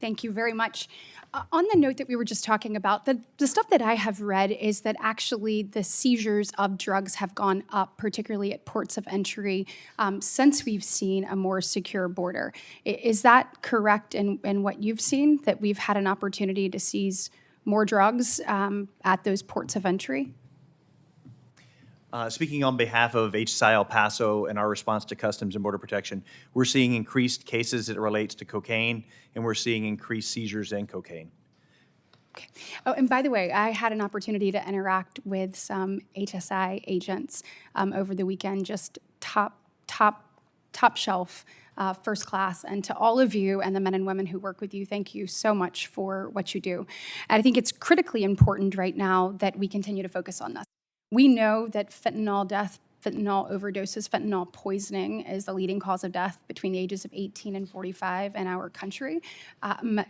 Thank you very much. On the note that we were just talking about, the stuff that I have read is that actually the seizures of drugs have gone up, particularly at ports of entry, since we've seen a more secure border. Is that correct in what you've seen, that we've had an opportunity to seize more drugs at those ports of entry? Speaking on behalf of HSI El Paso and our response to Customs and Border Protection, we're seeing increased cases as it relates to cocaine, and we're seeing increased seizures in cocaine. Okay. Oh, and by the way, I had an opportunity to interact with some HSI agents over the weekend, just top shelf, first class. And to all of you and the men and women who work with you, thank you so much for what you do. And I think it's critically important right now that we continue to focus on this. We know that fentanyl death, fentanyl overdoses, fentanyl poisoning is the leading cause of death between the ages of 18 and 45 in our country.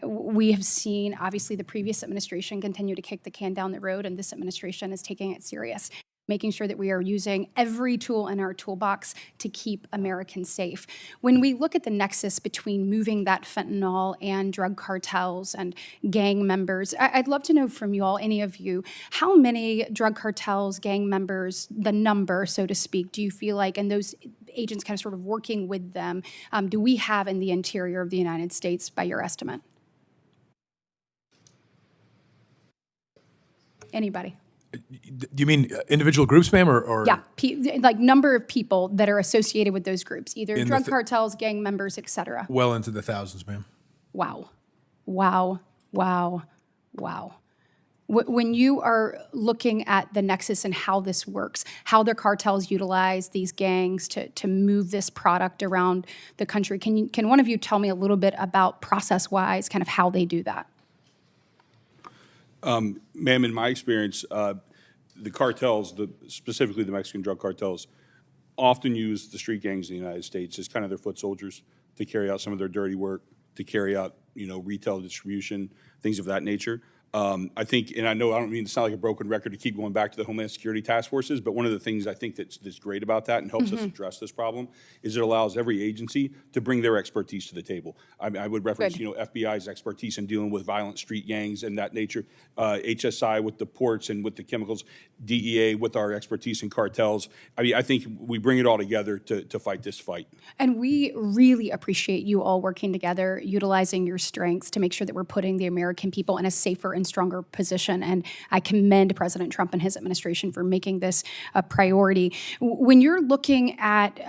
We have seen, obviously, the previous administration continue to kick the can down the road, and this administration is taking it serious, making sure that we are using every tool in our toolbox to keep Americans safe. When we look at the nexus between moving that fentanyl and drug cartels and gang members, I'd love to know from you all, any of you, how many drug cartels, gang members, the number, so to speak, do you feel like, and those agents kind of sort of working with them, do we have in the interior of the United States by your estimate? Anybody? Do you mean individual groups, ma'am, or? Yeah, like number of people that are associated with those groups, either In drug cartels, gang members, et cetera. Well into the thousands, ma'am. Wow, wow, wow, wow. When you are looking at the nexus and how this works, how the cartels utilize these gangs to move this product around the country, can one of you tell me a little bit about process-wise, kind of how they do that? Ma'am, in my experience, the cartels, specifically the Mexican drug cartels, often use the street gangs in the United States as kind of their foot soldiers to carry out some of their dirty work, to carry out, retail distribution, things of that nature. I think, and I know I don't mean to sound like a broken record to keep going back to the Homeland Security task forces, but one of the things I think that's great about that and helps us address this problem is it allows every agency to bring their expertise to the table. I would reference, FBI's expertise in dealing with violent street gangs and that nature, HSI with the ports and with the chemicals, DEA with our expertise in cartels. I mean, I think we bring it all together to fight this fight. And we really appreciate you all working together, utilizing your strengths to make sure that we're putting the American people in a safer and stronger position. And I commend President Trump and his administration for making this a priority. When you're looking at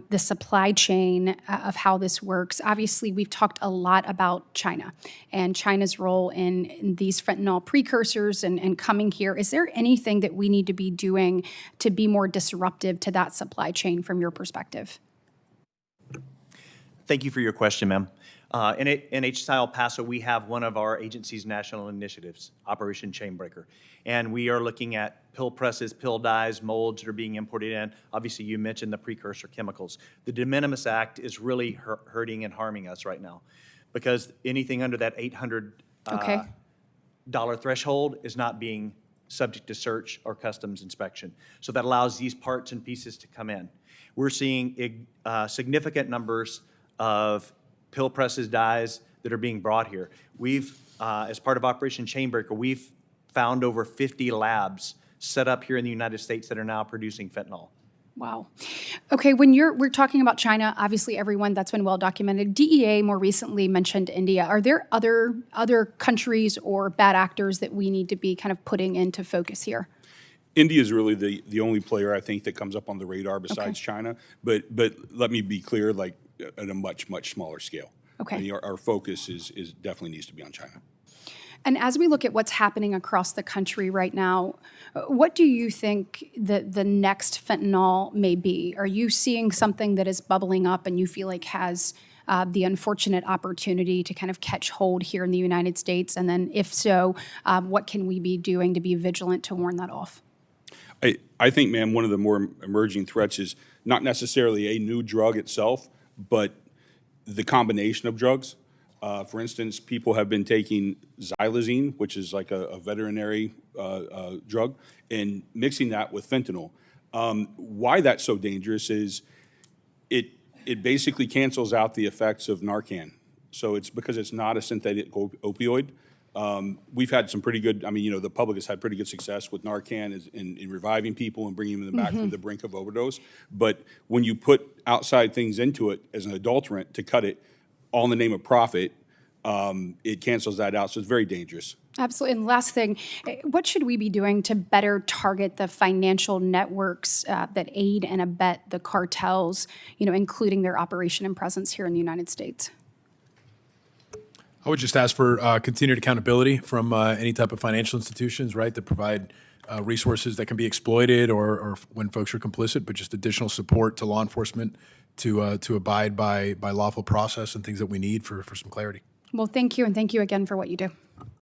the supply chain of how this works, obviously we've talked a lot about China and China's role in these fentanyl precursors and coming here. Is there anything that we need to be doing to be more disruptive to that supply chain from your perspective? Thank you for your question, ma'am. In HSI El Paso, we have one of our agency's national initiatives, Operation Chainbreaker. And we are looking at pill presses, pill dyes, molds that are being imported in. Obviously, you mentioned the precursor chemicals. The De Minimis Act is really hurting and harming us right now because anything under that $800 threshold is not being subject to search or customs inspection. So that allows these parts and pieces to come in. We're seeing significant numbers of pill presses, dyes that are being brought here. We've, as part of Operation Chainbreaker, we've found over 50 labs set up here in the United States that are now producing fentanyl. Wow. Okay, when we're talking about China, obviously everyone, that's been well documented. DEA more recently mentioned India. Are there other countries or bad actors that we need to be kind of putting into focus here? India is really the only player I think that comes up on the radar besides China. But let me be clear, like at a much smaller scale. Okay. I mean, our focus is definitely needs to be on China. And as we look at what's happening across the country right now, what do you think the next fentanyl may be? Are you seeing something that is bubbling up and you feel like has the unfortunate opportunity to kind of catch hold here in the United States? And then if so, what can we be doing to be vigilant to warn that off? I think, ma'am, one of the more emerging threats is not necessarily a new drug itself, but the combination of drugs. For instance, people have been taking xylazine, which is like a veterinary drug, and mixing that with fentanyl. Why that's so dangerous is it basically cancels out the effects of Narcan. So it's because it's not a synthetic opioid. We've had some pretty good, I mean, you know, the public has had pretty good success with Narcan in reviving people and bringing them back from the brink of overdose. But when you put outside things into it as an adulterant to cut it, all in the name of profit, it cancels that out. So it's very dangerous. Absolutely. And last thing, what should we be doing to better target the financial networks that aid and abet the cartels, you know, including their operation and presence here in the United States? I would just ask for continued accountability from any type of financial institutions, right, that provide resources that can be exploited or when folks are complicit, but just additional support to law enforcement to abide by lawful process and things that we need for some clarity. Well, thank you, and thank you again for what you do.